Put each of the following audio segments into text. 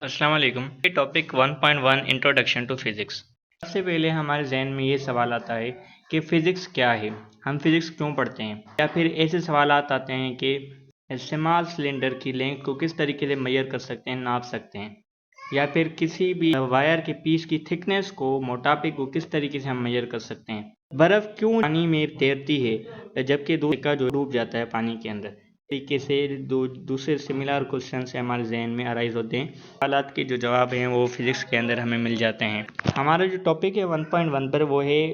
अस्सलाम वालेकुम। ये टॉपिक 1.1 इंट्रोडक्शन टू फिज़िक्स। सबसे पहले हमारे जहन में ये सवाल आता है कि फ़िज़िक्स क्या है, हम फ़िज़िक्स क्यों पढ़ते हैं, या फिर ऐसे सवालात आते हैं कि स्मॉल सिलेंडर की लेंथ को किस तरीके से मेजर कर सकते हैं, नाप सकते हैं, या फिर किसी भी वायर के पीस की थिकनेस को, मोटापे को किस तरीके से हम मेजर कर सकते हैं। बर्फ़ क्यों पानी में तैरती है जबकि दूसरे का जो डूब जाता है पानी के अंदर। तरीके से दूसरे सिमिलर क्वेश्चन से हमारे जहन में अराइज होते हैं। सवालात के जो जवाब हैं वो फिज़िक्स के अंदर हमें मिल जाते हैं। हमारा जो टॉपिक है 1.1 पर वो है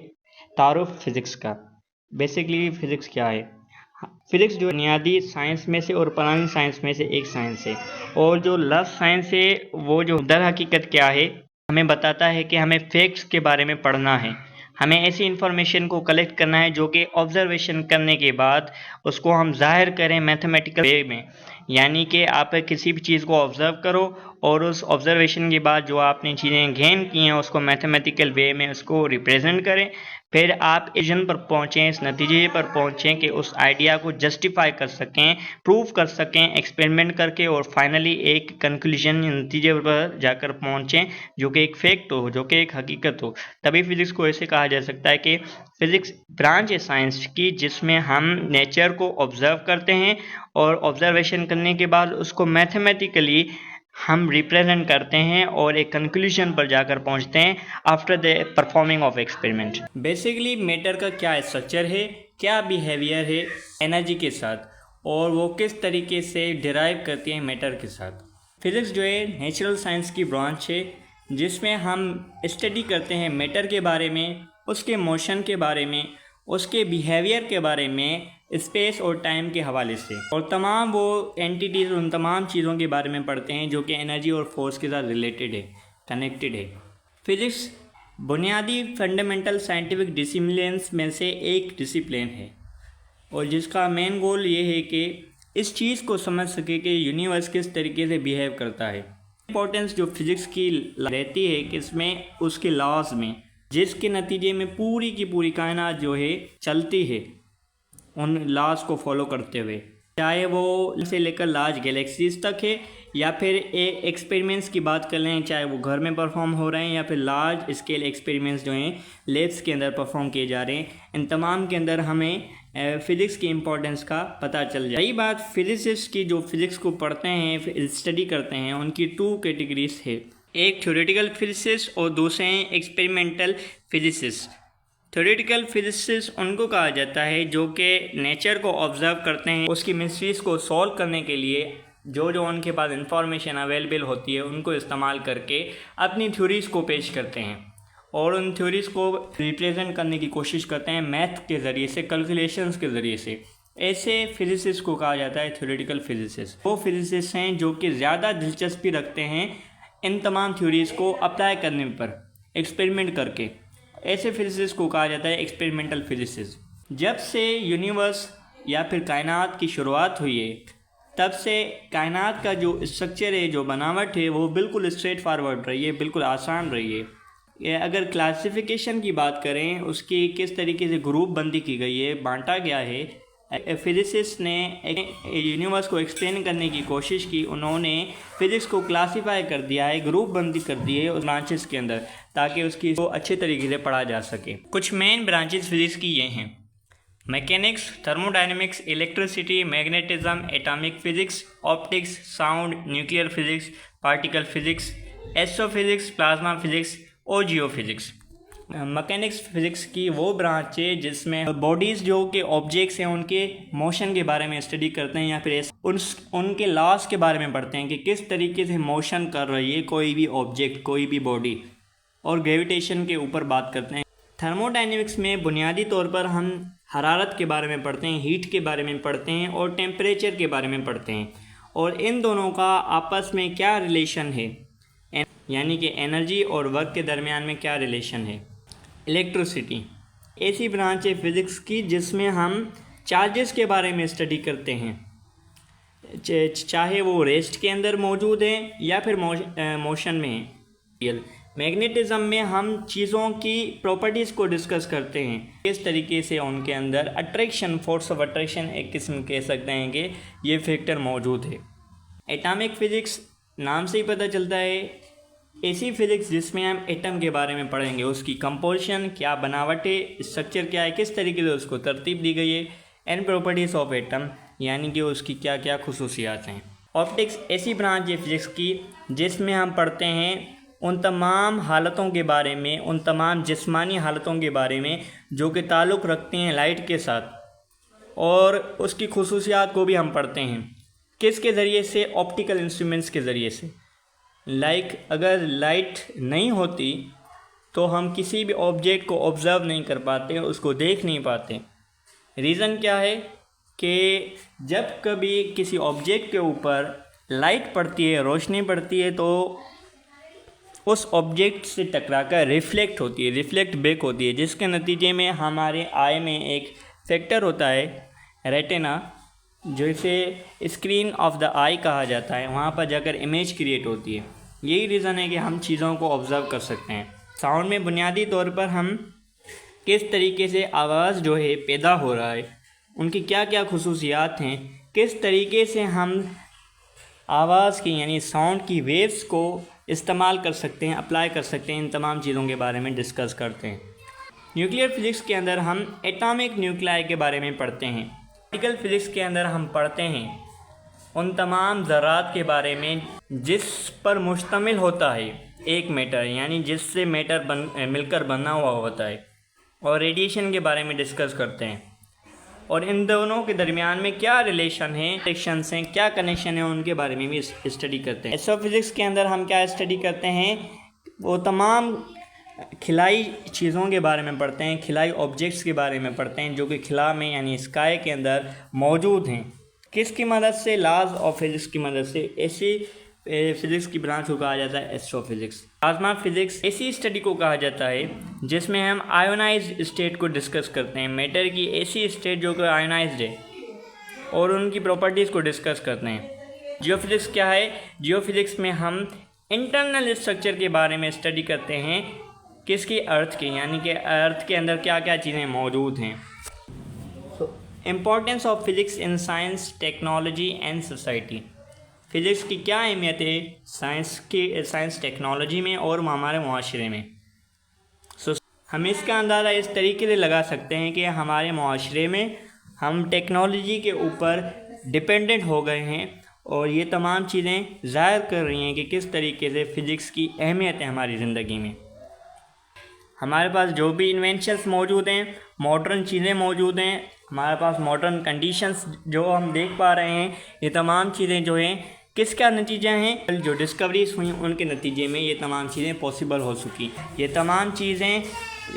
तारुफ फिज़िक्स का। बेसिकली फ़िज़िक्स क्या है। फिज़िक्स जो बुनियादी साइंस में से और पुरानी साइंस में से एक साइंस है, और जो लास्ट साइंस है वो जो दर हकीकत क्या है, हमें बताता है कि हमें फैक्ट्स के बारे में पढ़ना है, हमें ऐसी इन्फॉर्मेशन को कलेक्ट करना है जो कि ऑब्जर्वेशन करने के बाद उसको हम जाहिर करें मैथमेटिकल वे में। यानी कि आप किसी भी चीज़ को ऑब्ज़र्व करो और उस ऑब्ज़र्वेशन के बाद जो आपने चीज़ें गेन की हैं उसको मैथमेटिकल वे में उसको रिप्रेजेंट करें। फिर आप इजन पर पहुँचें, इस नतीजे पर पहुँचें कि उस आइडिया को जस्टिफाई कर सकें, प्रूव कर सकें एक्सपेरिमेंट करके, और फाइनली एक कंक्लूजन नतीजे पर जाकर पहुँचें जो कि एक फैक्ट हो, जो कि एक हकीकत हो। तभी फिज़िक्स को ऐसे कहा जा सकता है कि फिज़िक्स ब्रांच है साइंस की जिसमें हम नेचर को ऑब्ज़र्व करते हैं और ऑब्ज़र्वेशन करने के बाद उसको मैथमेटिकली हम रिप्रेजेंट करते हैं और एक कंक्लूजन पर जाकर पहुंचते हैं after the performing of experiment. Basically matter का क्या स्ट्रक्चर है, क्या बिहेवियर है एनर्जी के साथ, और वो किस तरीके से डिराइव करती है मैटर के साथ। फिज़िक्स जो है नेचुरल साइंस की ब्रांच है जिसमें हम स्टडी करते हैं मैटर के बारे में, उसके मोशन के बारे में, उसके बिहेवियर के बारे में, स्पेस और टाइम के हवाले से, और तमाम वो एंटिटीज़, उन तमाम चीज़ों के बारे में पढ़ते हैं जो कि एनर्जी और फोर्स के साथ रिलेटेड है, कनेक्टेड है। फिज़िक्स बुनियादी फंडामेंटल साइंटिफिक डिसिप्लिन्स में से एक डिसिप्लिन है और जिसका मेन गोल ये है कि इस चीज़ को समझ सके कि यूनिवर्स किस तरीके से बिहेव करता है। इम्पोर्टेंस जो फिज़िक्स की रहती है कि इसमें उसके लॉज में, जिसके नतीजे में पूरी की पूरी कायनात जो है चलती है उन लॉज को फॉलो करते हुए, चाहे वो से लेकर लार्ज गैलेक्सीज तक है, या फिर एक्सपेरिमेंट्स की बात कर लें, चाहे वो घर में परफॉर्म हो रहे हैं या फिर लार्ज स्केल एक्सपेरिमेंट्स जो हैं लैब्स के अंदर परफॉर्म किए जा रहे हैं। इन तमाम के अंदर हमें फ़िज़िक्स की इम्पोर्टेंस का पता चल जाए। यही बात फिजिसिस्ट की जो फिज़िक्स को पढ़ते हैं, स्टडी करते हैं, उनकी टू कैटेगरीज है, एक थ्योरेटिकल फिजिसिस्ट और दूसरे हैं एक्सपेरिमेंटल फिजिसिस्ट। थ्योरेटिकल फिजिसिस्ट उनको कहा जाता है जो कि नेचर को ऑब्ज़र्व करते हैं, उसकी मिस्ट्रीज़ को सॉल्व करने के लिए जो जो उनके पास इंफॉर्मेशन अवेलेबल होती है उनको इस्तेमाल करके अपनी थ्योरीज़ को पेश करते हैं और उन थ्योरीज़ को रिप्रेजेंट करने की कोशिश करते हैं मैथ के ज़रिए से, कैलकुलेशंस के ज़रिए से। ऐसे फिजिसिस्ट को कहा जाता है थ्योरेटिकल फिजिसिस्ट। वो फिजिसिस्ट हैं जो कि ज़्यादा दिलचस्पी रखते हैं इन तमाम थ्योरीज़ को अप्लाई करने पर, एक्सपेरिमेंट करके। ऐसे फिजिसिस्ट को कहा जाता है एक्सपेरिमेंटल फिजिसिस्ट। जब से यूनिवर्स या फिर कायनात की शुरुआत हुई है तब से कायनात का जो स्ट्रक्चर है, जो बनावट है, वो बिल्कुल स्ट्रेट फारवर्ड रही है, बिल्कुल आसान रही है। अगर क्लासिफिकेशन की बात करें, उसकी किस तरीके से ग्रुप बंदी की गई है, बांटा गया है, फिजिसिस्ट ने यूनिवर्स को एक्सप्लेन करने की कोशिश की। उन्होंने फिज़िक्स को क्लासीफाई कर दिया है, ग्रुप बंदी कर दी है उस ब्रांचेस के अंदर, ताकि उसकी को अच्छे तरीके से पढ़ा जा सके। कुछ मेन ब्रांचेस फिज़िक्स की ये हैं: mechanics, thermodynamics, electricity, magnetism, atomic physics, optics, sound, nuclear physics, particle physics, astrophysics, plasma physics और जियोफिज़िक्स। मैकेनिक्स फिज़िक्स की वो ब्रांच है जिसमें बॉडीज़ जो कि ऑब्जेक्ट्स हैं उनके मोशन के बारे में स्टडी करते हैं, या फिर उनके लॉज के बारे में पढ़ते हैं कि किस तरीके से मोशन कर रही है कोई भी ऑब्जेक्ट, कोई भी बॉडी, और ग्रेविटेशन के ऊपर बात करते हैं। थर्मोडायनेमिक्स में बुनियादी तौर पर हम हरारत के बारे में पढ़ते हैं, हीट के बारे में पढ़ते हैं और टेम्परेचर के बारे में पढ़ते हैं, और इन दोनों का आपस में क्या रिलेशन है, यानी कि एनर्जी और वर्क के दरमियान में क्या रिलेशन है। इलेक्ट्रिसिटी ऐसी ब्रांच है फिज़िक्स की जिसमें हम चार्जेस के बारे में स्टडी करते हैं, चाहे वो रेस्ट के अंदर मौजूद हैं या फिर मोशन में हैं। मैग्नेटिज्म में हम चीज़ों की प्रॉपर्टीज़ को डिस्कस करते हैं, किस तरीके से उनके अंदर अट्रैक्शन, फोर्स ऑफ अट्रैक्शन एक किस्म कह सकते हैं कि ये फैक्टर मौजूद है। एटॉमिक फ़िज़िक्स नाम से ही पता चलता है ऐसी फिजिक्स जिसमें हम एटम के बारे में पढ़ेंगे, उसकी कंपोजिशन क्या, बनावट है, स्ट्रक्चर क्या है, किस तरीके से उसको तरतीब दी गई है, एंड प्रॉपर्टीज़ ऑफ एटम, यानी कि उसकी क्या क्या खुसूसियात हैं। ऑप्टिक्स ऐसी ब्रांच है फिजिक्स की जिसमें हम पढ़ते हैं उन तमाम हालतों के बारे में, उन तमाम जिस्मानी हालतों के बारे में जो कि ताल्लुक़ रखते हैं लाइट के साथ, और उसकी खुसूसियात को भी हम पढ़ते हैं। किसके ज़रिए से? ऑप्टिकल इंस्ट्रूमेंट्स के ज़रिए से। अगर लाइट नहीं होती तो हम किसी भी ऑब्जेक्ट को ऑब्ज़र्व नहीं कर पाते, उसको देख नहीं पाते। रीज़न क्या है कि जब कभी किसी ऑब्जेक्ट के ऊपर लाइट पड़ती है, रोशनी पड़ती है, तो उस ऑब्जेक्ट से टकराकर रिफ्लेक्ट होती है, रिफ्लेक्ट बैक होती है, जिसके नतीजे में हमारे आई में एक फैक्टर होता है रेटिना, जिसे स्क्रीन ऑफ द आई कहा जाता है। वहाँ पर जाकर इमेज क्रिएट होती है। यही रीज़न है कि हम चीज़ों को ऑब्ज़र्व कर सकते हैं। साउंड में बुनियादी तौर पर हम किस तरीके से आवाज़ जो है पैदा हो रहा है, उनकी क्या क्या खुसूसियात हैं, किस तरीके से हम आवाज़ की यानी साउंड की वेव्स को इस्तेमाल कर सकते हैं, अप्लाई कर सकते हैं, इन तमाम चीज़ों के बारे में डिस्कस करते हैं। न्यूक्लियर फिज़िक्स के अंदर हम एटॉमिक न्यूक्लाई के बारे में पढ़ते हैं। पार्टिकल फिज़िक्स के अंदर हम पढ़ते हैं उन तमाम ज़रात के बारे में जिस पर मुश्तमिल होता है एक मैटर, यानी जिससे मैटर मिलकर बना हुआ होता है, और रेडिएशन के बारे में डिस्कस करते हैं, और इन दोनों के दरमियान में क्या रिलेशन है, रिलेशंस हैं, क्या कनेक्शन है, उनके बारे में भी स्टडी करते हैं। एस्ट्रोफिज़िक्स के अंदर हम क्या स्टडी करते हैं? वो तमाम खिलाई चीज़ों के बारे में पढ़ते हैं, खिलाई ऑब्जेक्ट्स के बारे में पढ़ते हैं जो कि खिला में यानी स्काई के अंदर मौजूद हैं। किसकी मदद से? लॉज ऑफ फिज़िक्स की मदद से। ऐसी फिज़िक्स की ब्रांच को कहा जाता है एस्ट्रोफिज़िक्स। प्लाज्मा फिज़िक्स ऐसी स्टडी को कहा जाता है जिसमें हम आयोनाइज्ड स्टेट को डिस्कस करते हैं, मैटर की ऐसी स्टेट जो कि आयोनाइज्ड है, और उनकी प्रॉपर्टीज़ को डिस्कस करते हैं। जियोफिज़िक्स क्या है? जियोफिज़िक्स में हम इंटरनल स्ट्रक्चर के बारे में स्टडी करते हैं, किसकी? अर्थ की, यानी कि अर्थ के अंदर क्या क्या चीज़ें मौजूद हैं। Importance of physics in science, technology and society. Physics की क्या अहमियत है साइंस टेक्नोलॉजी में और हमारे मुआशरे में। हम इसका अंदाज़ा इस तरीके से लगा सकते हैं कि हमारे मुआशरे में हम टेक्नोलॉजी के ऊपर डिपेंडेंट हो गए हैं, और ये तमाम चीज़ें ज़ाहिर कर रही हैं कि किस तरीके से फ़िज़िक्स की अहमियत है हमारी ज़िंदगी में। हमारे पास जो भी इन्वेंशंस मौजूद हैं, मॉडर्न चीज़ें मौजूद हैं, हमारे पास मॉडर्न कंडीशंस जो हम देख पा रहे हैं, ये तमाम चीज़ें जो हैं किसका नतीजा हैं? जो डिस्कवरीज हुई उनके नतीजे में ये तमाम चीज़ें पॉसिबल हो चुकी। ये तमाम चीज़ें,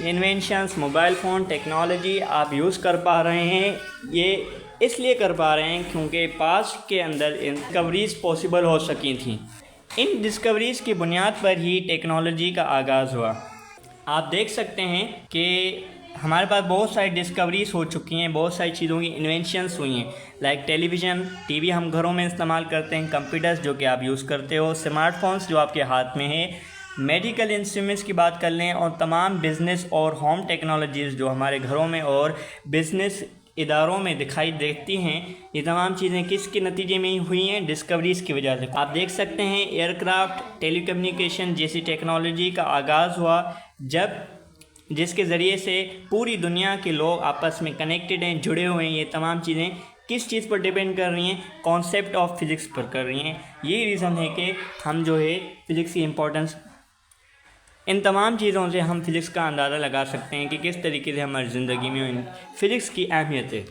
इन्वेंशंस, मोबाइल फ़ोन, टेक्नोलॉजी आप यूज़ कर पा रहे हैं, ये इसलिए कर पा रहे हैं क्योंकि पास्ट के अंदर डिस्कवरीज पॉसिबल हो सकी थी। इन डिस्कवरीज़ की बुनियाद पर ही टेक्नोलॉजी का आगाज़ हुआ। आप देख सकते हैं कि हमारे पास बहुत सारी डिस्कवरीज हो चुकी हैं, बहुत सारी चीज़ों की इन्वेंशंस हुई हैं, लाइक टेलीविज़न, टीवी हम घरों में इस्तेमाल करते हैं, कंप्यूटर्स जो कि आप यूज़ करते हो, स्मार्टफोन्स जो आपके हाथ में है, मेडिकल इंस्ट्रूमेंट्स की बात कर लें, और तमाम बिज़नेस और होम टेक्नोलॉजीज़ जो हमारे घरों में और बिज़नेस इदारों में दिखाई देती हैं, ये तमाम चीज़ें किसके नतीजे में ही हुई हैं? डिस्कवरीज़ की वजह से। आप देख सकते हैं एयरक्राफ्ट, टेलीकम्युनिकेशन जैसी टेक्नोलॉजी का आगाज़ हुआ जिसके ज़रिए से पूरी दुनिया के लोग आपस में कनेक्टेड हैं, जुड़े हुए हैं। ये तमाम चीज़ें किस चीज़ पर डिपेंड कर रही हैं? कॉन्सेप्ट ऑफ फिज़िक्स पर कर रही हैं। यही रीज़न है कि हम जो है फ़िज़िक्स की इम्पोर्टेंस, इन तमाम चीज़ों से हम फ़िज़िक्स का अंदाज़ा लगा सकते हैं कि किस तरीके से हमारी ज़िंदगी में फ़िज़िक्स की अहमियत है।